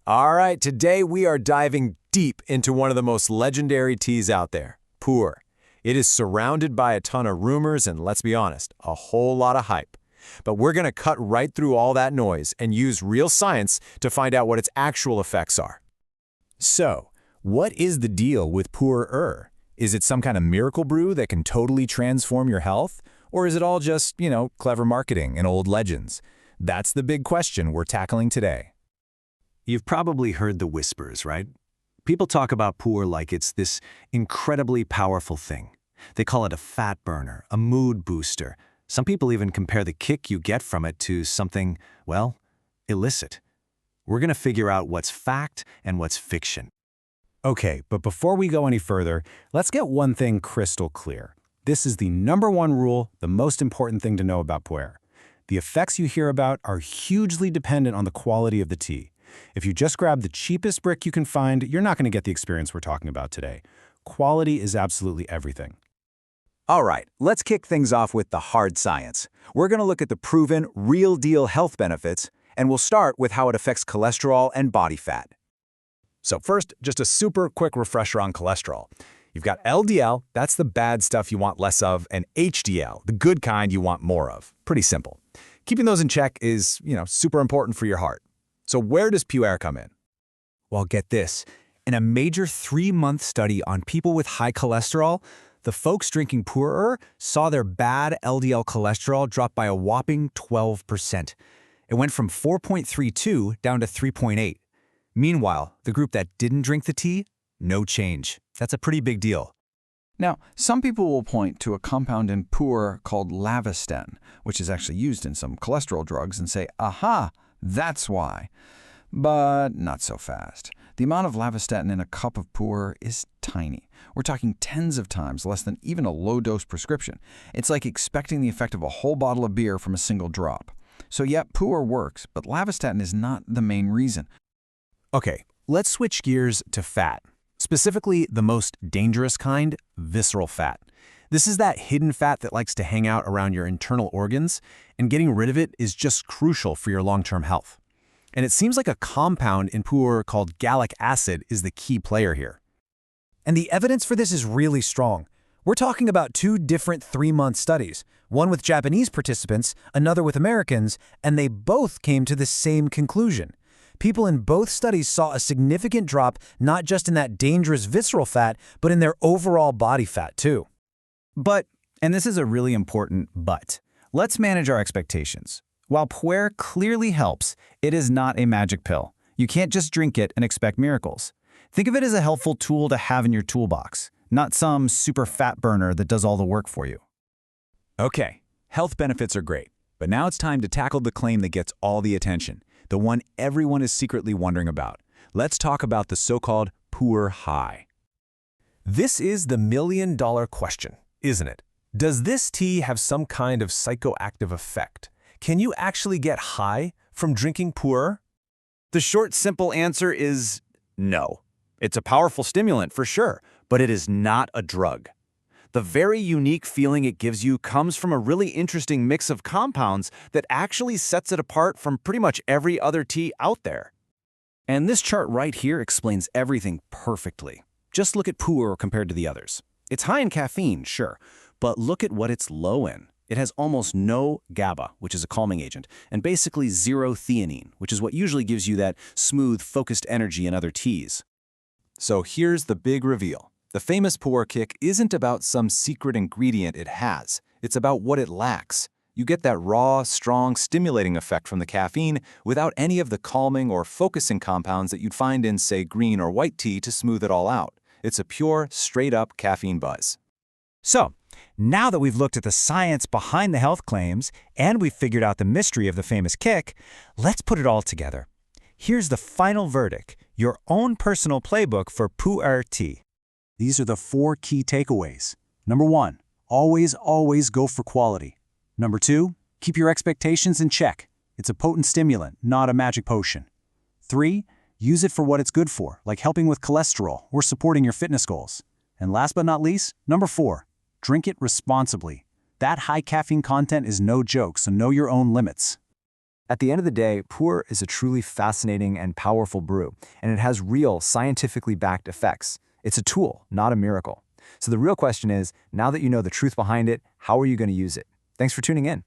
All right, today we are diving deep into one of the most legendary teas out there, Puer. It is surrounded by a ton of rumors and, let's be honest, a whole lot of hype. But we're going to cut right through all that noise and use real science to find out what its actual effects are. So, what is the deal with Puer? Is it some kind of miracle brew that can totally transform your health? Or is it all just, clever marketing and old legends? That's the big question we're tackling today. You've probably heard the whispers, right? People talk about Puer like it's this incredibly powerful thing. They call it a fat burner, a mood booster. Some people even compare the kick you get from it to something, well, illicit. We're going to figure out what's fact and what's fiction. Okay, but before we go any further, let's get one thing crystal clear. This is the #1 rule, the most important thing to know about Puer. The effects you hear about are hugely dependent on the quality of the tea. If you just grab the cheapest brick you can find, you're not going to get the experience we're talking about today. Quality is absolutely everything. All right, let's kick things off with the hard science. We're going to look at the proven, real-deal health benefits, and we'll start with how it affects cholesterol and body fat. So first, just a super quick refresher on cholesterol. You've got LDL, that's the bad stuff you want less of, and HDL, the good kind you want more of. Pretty simple. Keeping those in check is, super important for your heart. So where does Puer come in? Well, get this. In a major 3-month study on people with high cholesterol, the folks drinking Puer saw their bad LDL cholesterol drop by a whopping 12%. It went from 4.32 down to 3.8. Meanwhile, the group that didn't drink the tea, no change. That's a pretty big deal. Now, some people will point to a compound in Puer called lavastin, which is actually used in some cholesterol drugs, and say, aha, that's why. But not so fast. The amount of lavastatin in a cup of Puer is tiny. We're talking tens of times less than even a low-dose prescription. It's like expecting the effect of a whole bottle of beer from a single drop. So yeah, Puer works, but lavastatin is not the main reason. Okay, let's switch gears to fat. Specifically, the most dangerous kind, visceral fat. This is that hidden fat that likes to hang out around your internal organs, and getting rid of it is just crucial for your long-term health. And it seems like a compound in Puer called gallic acid is the key player here. And the evidence for this is really strong. We're talking about 2 different 3-month studies, one with Japanese participants, another with Americans, and they both came to the same conclusion. People in both studies saw a significant drop not just in that dangerous visceral fat, but in their overall body fat too. But, and this is a really important but, let's manage our expectations. While Puer clearly helps, it is not a magic pill. You can't just drink it and expect miracles. Think of it as a helpful tool to have in your toolbox, not some super fat burner that does all the work for you. Okay, health benefits are great, but now it's time to tackle the claim that gets all the attention, the one everyone is secretly wondering about. Let's talk about the so-called Puer high. This is the million-dollar question, isn't it? Does this tea have some kind of psychoactive effect? Can you actually get high from drinking Puer? The short, simple answer is no. It's a powerful stimulant for sure, but it is not a drug. The very unique feeling it gives you comes from a really interesting mix of compounds that actually sets it apart from pretty much every other tea out there. And this chart right here explains everything perfectly. Just look at Puer compared to the others. It's high in caffeine, sure, but look at what it's low in. It has almost no GABA, which is a calming agent, and basically 0 theanine, which is what usually gives you that smooth, focused energy in other teas. So here's the big reveal. The famous Puer kick isn't about some secret ingredient it has. It's about what it lacks. You get that raw, strong, stimulating effect from the caffeine without any of the calming or focusing compounds that you'd find in, say, green or white tea to smooth it all out. It's a pure, straight-up caffeine buzz. So, now that we've looked at the science behind the health claims and we've figured out the mystery of the famous kick, let's put it all together. Here's the final verdict, your own personal playbook for Puer tea. These are the 4 key takeaways. Number 1, always go for quality. Number 2, keep your expectations in check. It's a potent stimulant, not a magic potion. 3, use it for what it's good for, like helping with cholesterol or supporting your fitness goals. And last but not least, number 4, drink it responsibly. That high caffeine content is no joke, so know your own limits. At the end of the day, Puer is a truly fascinating and powerful brew, and it has real, scientifically backed effects. It's a tool, not a miracle. So the real question is, now that you know the truth behind it, how are you going to use it? Thanks for tuning in.